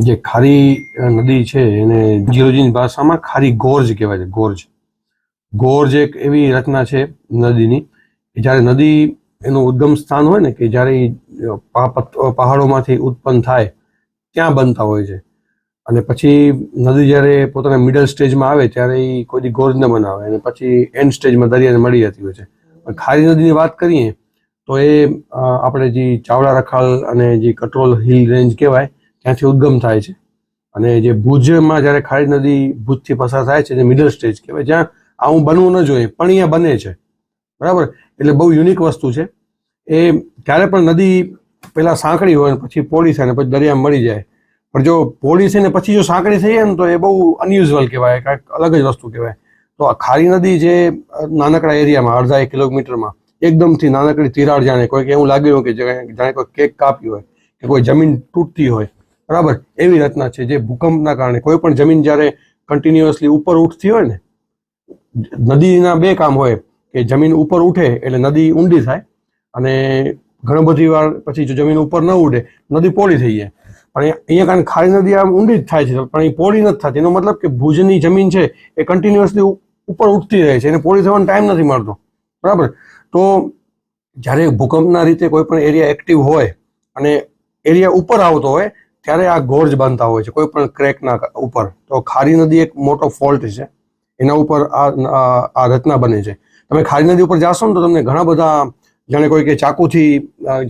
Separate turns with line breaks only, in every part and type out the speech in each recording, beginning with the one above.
જે ખારી નદી છે એને જીઓલોજીની ભાષામાં ખારી ગોર્જ કહેવાય છે. ગોર્જ એક એવી રચના છે નદીની કે જ્યારે નદી એનું ઉદ્ગમ સ્થાન હોય ને કે જ્યારે પહાડોમાંથી ઉત્પન્ન થાય ત્યાં બનતા હોય છે. અને પછી નદી જ્યારે પોતાના મિડલ સ્ટેજમાં આવે ત્યારે એ કોઈ ગોર્જ ન બનાવે અને પછી એન્ડ સ્ટેજમાં દરિયાને મળી જતી હોય છે. ખારી નદીની વાત કરીએ તો એ આપણે જે ચાવડા રખાલ અને જે કટ્રોલ હિલ રેન્જ કહેવાય ત્યાંથી ઉદ્ગમ થાય છે. અને જે ભુજમાં જ્યારે ખારી નદી ભુજથી પસાર થાય છે જે મિડલ સ્ટેજ કહેવાય, જ્યાં આવું બનવું ન જોઈએ પણ અહીંયા બને છે. બરાબર, એટલે બહુ યુનિક વસ્તુ છે. એ ક્યારે પણ નદી પહેલાં સાંકડી હોય ને પછી પોળી થાય ને પછી દરિયામાં મળી જાય, પણ જો પોળી થઈને પછી જો સાંકડી થઈ જાય ને તો એ બહુ અનયુઝ્યુઅલ કહેવાય, કાંઈક અલગ જ વસ્તુ કહેવાય. તો આ ખારી નદી જે નાનકડા એરિયામાં અડધા 1 કિલોમીટરમાં એકદમથી નાનકડી તિરાડ, જાણે કોઈક એવું લાગ્યું કે જાણે કોઈ કેક કાપી હોય કે કોઈ જમીન તૂટતી હોય, બરાબર, એવી રચના છે. જે ભૂકંપના કારણે કોઈ પણ જમીન જ્યારે કન્ટિન્યુઅસલી ઉપર ઉઠતી હોય ને, નદીના 2 કામ હોય કે જમીન ઉપર ઉઠે એટલે નદી ઊંડી થાય અને ઘણી બધી વાર પછી જો જમીન ઉપર ન ઉઠે નદી પોળી થઈ જાય. પણ અહીંયા કારણ ખારી નદી આમ ઊંડી જ થાય છે પણ એ પોળી નથી થતી. એનો મતલબ કે ભુજની જમીન છે એ કન્ટિન્યુઅસલી ઉપર ઉઠતી રહે છે, એને પોળી થવાનો ટાઈમ નથી મળતો. બરાબર, તો જ્યારે ભૂકંપના રીતે કોઈ પણ એરિયા એક્ટિવ હોય અને એરિયા ઉપર આવતો હોય ત્યારે આ ગોર્જ બનતા હોય છે કોઈ પણ ક્રેકના ઉપર. તો ખારી નદી એક મોટો ફોલ્ટ છે, એના ઉપર આ રચના બને છે. તમે ખારી નદી ઉપર જાશો ને તો તમને ઘણા બધા, જાણે કોઈ કે ચાકુથી,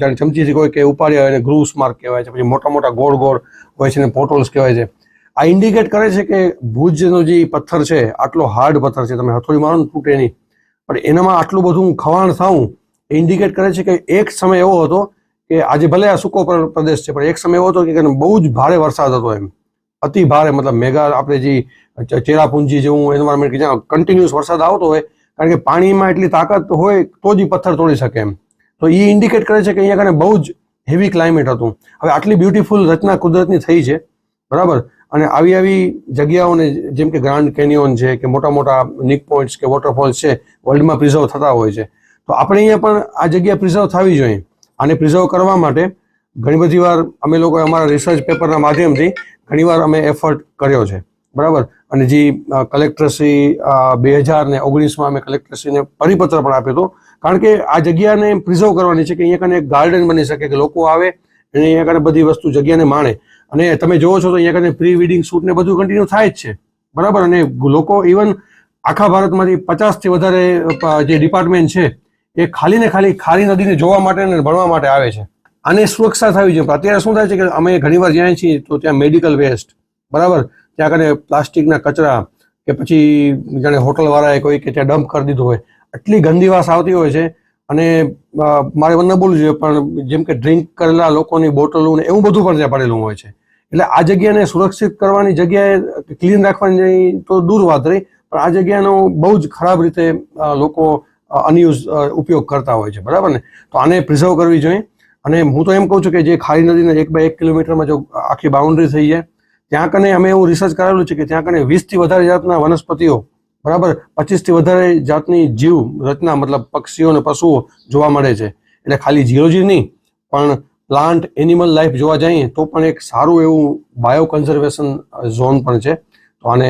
જાણે ચમચીથી કોઈ કે ઉપાડ્યા એને ગ્રુવ્સ માર્ક કહેવાય છે, પછી મોટા મોટા ગોળ ગોળ હોય છે ને પોટોલ્સ કહેવાય છે. આ ઇન્ડિકેટ કરે છે કે ભુજનો જે પથ્થર છે આટલો હાર્ડ પથ્થર છે, તમે હથોડી મારો ને તૂટે નહીં, પણ એનામાં આટલું બધું ખવાણ થવું એ ઇન્ડિકેટ કરે છે કે એક સમય એવો હતો કે આજે ભલે આ સૂકો પ્રદેશ છે પણ એક સમય એવો હતો કે બહુ જ ભારે વરસાદ હતો, એમ અતિ ભારે, મતલબ મેગા, આપણે જે ચેરાપુંજી જેવું એન્વાયરમેન્ટ કે જ્યાં કન્ટિન્યુઅસ વરસાદ આવતો હોય, કારણ કે પાણીમાં એટલી તાકાત હોય તો જ પથ્થર તોડી શકે એમ. તો એ ઇન્ડિકેટ કરે છે કે અહીંયા કને બહુ જ હેવી ક્લાઇમેટ હતું. હવે આટલી બ્યુટીફુલ રચના કુદરતની થઈ છે, બરાબર, અને આવી જગ્યાઓને જેમ કે ગ્રાન્ડ કેનિયોન છે કે મોટા મોટા નિક પોઈન્ટ્સ કે વોટરફોલ્સ છે વર્લ્ડમાં પ્રિઝર્વ થતા હોય છે. તો આપણે અહીંયા પણ આ જગ્યા પ્રિઝર્વ થવી જોઈએ. આને પ્રિઝર્વ કરવા માટે ઘણી બધી વાર અમે લોકોએ અમારા રિસર્ચ પેપરના માધ્યમથી ઘણીવાર અમે એફર્ટ કર્યો છે, બરાબર. અને જે કલેક્ટરશ્રી 2019માં અમે કલેક્ટરશ્રીને પરિપત્ર પણ આપ્યો હતો, કારણ કે આ જગ્યાને પ્રિઝર્વ કરવાની છે કે અહીંયા કને એક ગાર્ડન બની શકે કે લોકો આવે અને અહીંયા કને બધી વસ્તુ જગ્યાને માણે. અને તમે જોવો છો તો અહીંયા કને પ્રી વેડિંગ શૂટ ને બધું કન્ટિન્યુ થાય જ છે, બરાબર. અને લોકો ઇવન આખા ભારતમાંથી 50થી વધારે જે ડિપાર્ટમેન્ટ છે એ ખાલી ને ખાલી ખારી નદીને જોવા માટે અને ભણવા માટે આવે છે. આને સુરક્ષા થવી જોઈએ. અત્યારે શું થાય છે કે અમે ઘણીવાર જ્યાં છીએ તો ત્યાં મેડિકલ વેસ્ટ, બરાબર, ત્યાં કને પ્લાસ્ટિકના કચરા કે પછી જાણે હોટલવાળાએ કોઈ કે ત્યાં ડમ્પ કરી દીધું હોય, આટલી ગંદી વાસ આવતી હોય છે. અને મારે ન બોલવું જોઈએ પણ જેમ કે ડ્રિંક કરેલા લોકોની બોટલો ને એવું બધું પણ ત્યાં પડેલું હોય છે. એટલે આ જગ્યાને સુરક્ષિત કરવાની જગ્યાએ ક્લીન રાખવાની તો દૂર વાત રહી, પણ આ જગ્યાનો બહુ જ ખરાબ રીતે લોકો અનયુઝ ઉપયોગ કરતા હોય છે, બરાબર ને. તો આને પ્રિઝર્વ કરવી જોઈએ. અને હું તો એમ કહું છું કે જે ખારી નદીને 1 બાય 1 કિલોમીટરમાં જો આખી બાઉન્ડ્રી થઈ જાય ત્યાં કને અમે એવું રિસર્ચ કરેલું છે કે ત્યાં કને 20થી વધારે જાતના વનસ્પતિઓ, બરાબર, 25થી વધારે જાતની જીવ રચના, મતલબ પક્ષીઓ અને પશુઓ જોવા મળે છે. એટલે ખાલી જીઓલોજી નહીં પણ પ્લાન્ટ એનિમલ લાઈફ જોવા જઈએ તો પણ એક સારું એવું બાયો કન્ઝર્વેશન ઝોન પણ છે. તો આને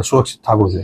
સુરક્ષિત થવું જોઈએ.